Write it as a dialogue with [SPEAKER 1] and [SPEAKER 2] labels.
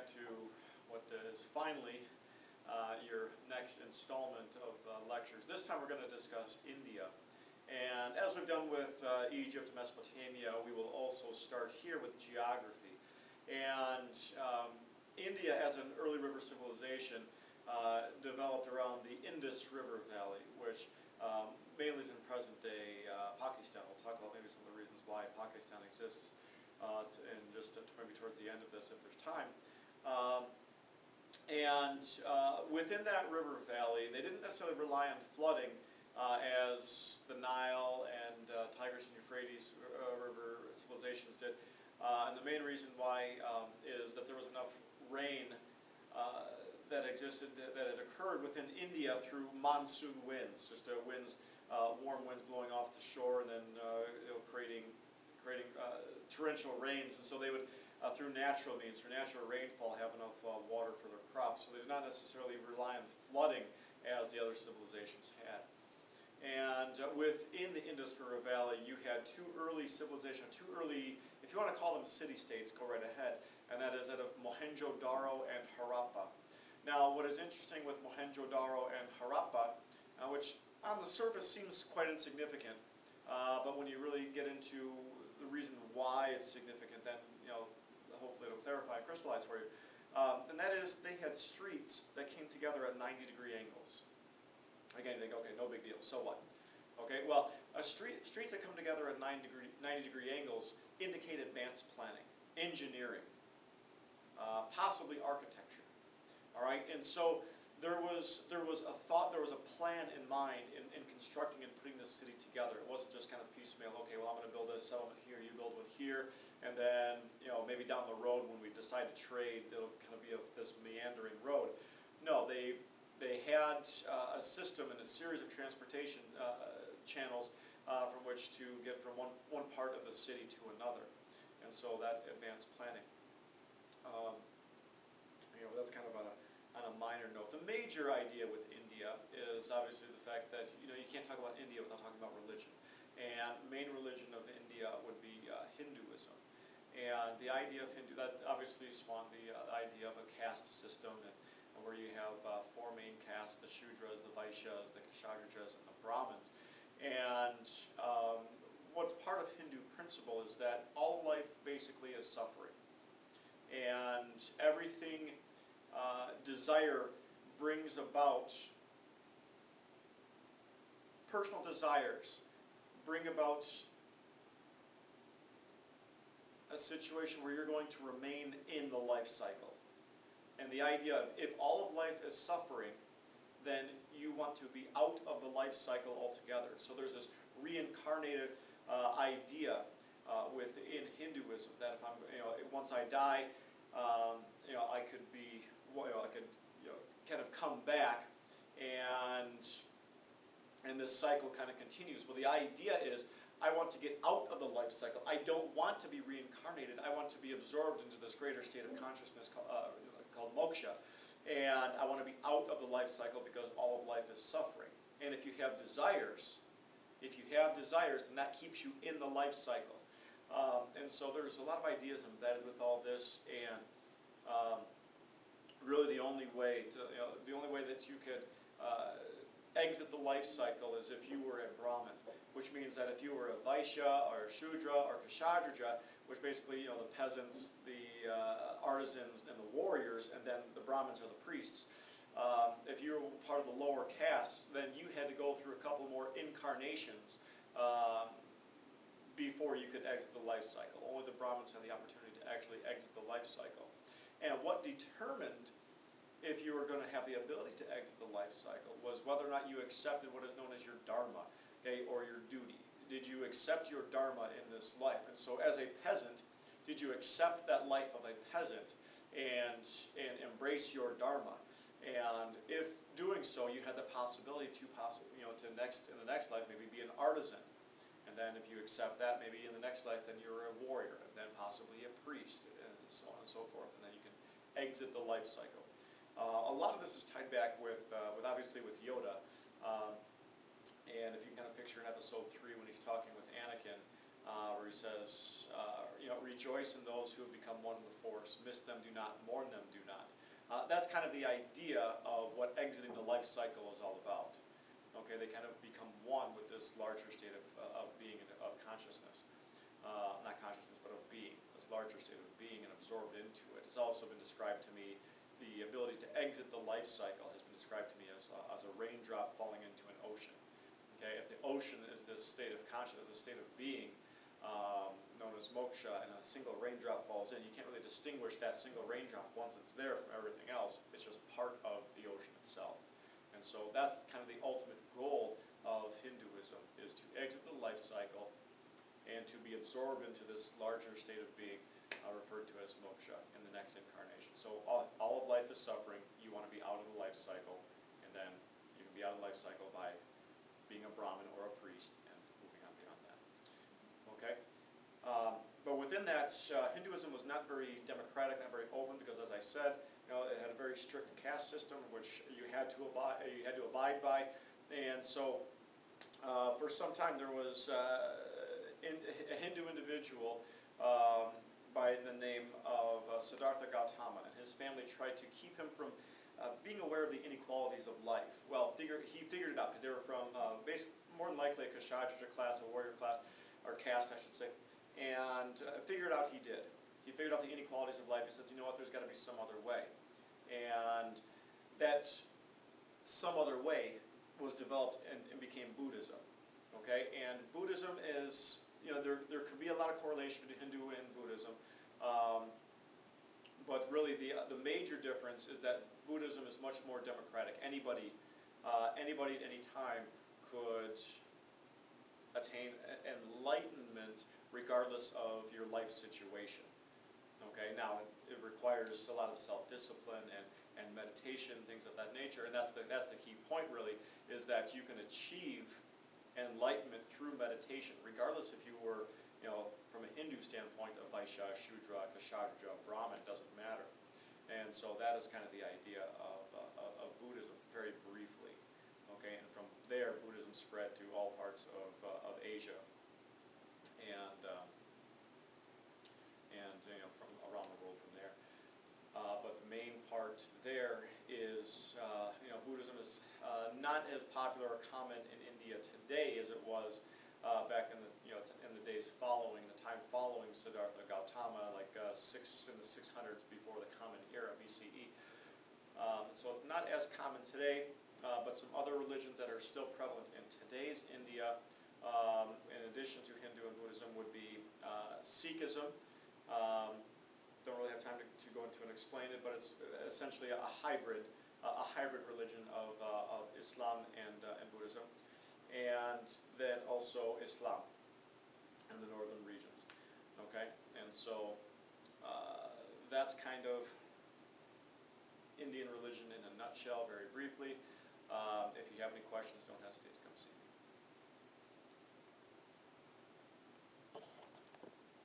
[SPEAKER 1] back to what is finally your next installment of lectures. This time we're going to discuss India. And as we've done with Egypt, Mesopotamia, we will also start here with geography. And India, as an early river civilization, developed around the Indus River Valley, which mainly is in present-day Pakistan. We'll talk about maybe some of the reasons why Pakistan exists and just maybe towards the end of this if there's time. Within that river valley, they didn't necessarily rely on flooding as the Nile and Tigris and Euphrates river civilizations did. And the main reason why is that there was enough rain that existed, that had occurred within India through monsoon winds, just winds, warm winds blowing off the shore and then creating torrential rains. And so they would, through natural means, through natural rainfall, have enough water for their crops. So they did not necessarily rely on flooding as the other civilizations had. And within the Indus River Valley, you had two early civilizations, two early, if you want to call them city-states, go right ahead. And that is that of Mohenjo-Daro and Harappa. Now, what is interesting with Mohenjo-Daro and Harappa, which on the surface seems quite insignificant, but when you really get into the reason why it's significant, then hopefully it'll clarify and crystallize for you. And that is, they had streets that came together at 90-degree angles. Again, you think, okay, no big deal, so what? Okay, well, streets that come together at 90-degree angles indicate advanced planning, engineering, possibly architecture. All right, and so there was a thought, there was a plan in mind in constructing and putting this city together. It wasn't just kind of piecemeal. Okay, well, I'm going to build a settlement here, you build one here, and then maybe down the road when we decide to trade, it'll kind of be this meandering road. No, they had a system and a series of transportation channels from which to get from one part of the city to another, and so that advanced planning. That's kind of on a minor note. The major idea with India is obviously the fact that you can't talk about India without talking about religion, and the main religion of India would be Hinduism. And the idea of Hindu, that obviously spawned the idea of a caste system, and where you have four main castes: the Shudras, the Vaishyas, the Kshatriyas, and the Brahmins. And what's part of Hindu principle is that all life basically is suffering, and everything desire brings about, personal desires bring about a situation where you're going to remain in the life cycle. And the idea of, if all of life is suffering, then you want to be out of the life cycle altogether. So there's this reincarnated idea within Hinduism that if I'm, once I die, I could be, I could, kind of come back, and this cycle kind of continues. Well, the idea is, I want to get out of the life cycle. I don't want to be reincarnated. I want to be absorbed into this greater state of consciousness called moksha. And I want to be out of the life cycle because all of life is suffering. And if you have desires, then that keeps you in the life cycle. And so there's a lot of ideas embedded with all this, and really the only way that you could exit the life cycle is if you were a Brahmin, which means that if you were a Vaishya or a Shudra or Kshatriya, which basically the peasants, the artisans, and the warriors, and then the Brahmins are the priests. If you were part of the lower castes, then you had to go through a couple more incarnations before you could exit the life cycle. Only the Brahmins had the opportunity to actually exit the life cycle. And what determined if you were going to have the ability to exit the life cycle was whether or not you accepted what is known as your dharma, okay, or your duty. Did you accept your dharma in this life? And so as a peasant, did you accept that life of a peasant and embrace your dharma? And if doing so, you had the possibility to in the next life maybe be an artisan. And then if you accept that, maybe in the next life, then you're a warrior, and then possibly a priest, and so on and so forth. And then you can exit the life cycle. A lot of this is tied back with obviously with Yoda, and if you can kind of picture in episode 3 when he's talking with Anakin, where he says, rejoice in those who have become one in the force, miss them, do not, mourn them, do not. That's kind of the idea of what exiting the life cycle is all about. Okay, they kind of become one with this larger state of being and of consciousness. Not consciousness, but of being, this larger state of being and absorbed into it. It's also been described to me, the ability to exit the life cycle has been described to me as a raindrop falling into an ocean. Okay, if the ocean is this state of consciousness, this state of being, known as moksha, and a single raindrop falls in, you can't really distinguish that single raindrop once it's there from everything else. It's just part of the ocean itself. And so that's kind of the ultimate goal of Hinduism, is to exit the life cycle and to be absorbed into this larger state of being, referred to as moksha, in the next incarnation. So all of life is suffering. You want to be out of the life cycle, and then you can be out of the life cycle by being a Brahmin or a priest and moving on beyond that. Okay? But within that, Hinduism was not very democratic, not very open, because as I said, it had a very strict caste system which you had to abide by. And so for some time there was a Hindu individual by the name of Siddhartha Gautama, and his family tried to keep him from being aware of the inequalities of life. Well, he figured it out, because they were from more than likely a Kshatriya class, a warrior class, or caste I should say, and figured out he did. He figured out the inequalities of life. He said, you know what, there's got to be some other way. And that some other way was developed and became Buddhism. Okay, and Buddhism is, there could be a lot of correlation between Hindu and Buddhism, but really the major difference is that Buddhism is much more democratic. Anybody at any time could attain enlightenment regardless of your life situation. Okay, now it requires a lot of self-discipline and meditation, things of that nature, and that's the key point really, is that you can achieve enlightenment through meditation, regardless if you were, from a Hindu standpoint, a Vaishya, Shudra, Kshatriya, Brahmin, doesn't matter. And so that is kind of the idea of Buddhism, very briefly. Okay, and from there, Buddhism spread to all parts of Asia, and from around the world from there. But the main part there is, Buddhism is not as popular or common in India today as it was back in the days following, the time following Siddhartha Gautama, like in the 600s before the Common Era, BCE. So it's not as common today, but some other religions that are still prevalent in today's India, in addition to Hindu and Buddhism, would be Sikhism. Don't really have time to go into and explain it, but it's essentially a hybrid religion of Islam and Buddhism, and then also Islam in the northern regions. Okay, and so that's kind of Indian religion in a nutshell, very briefly. If you have any questions, don't hesitate to come see me.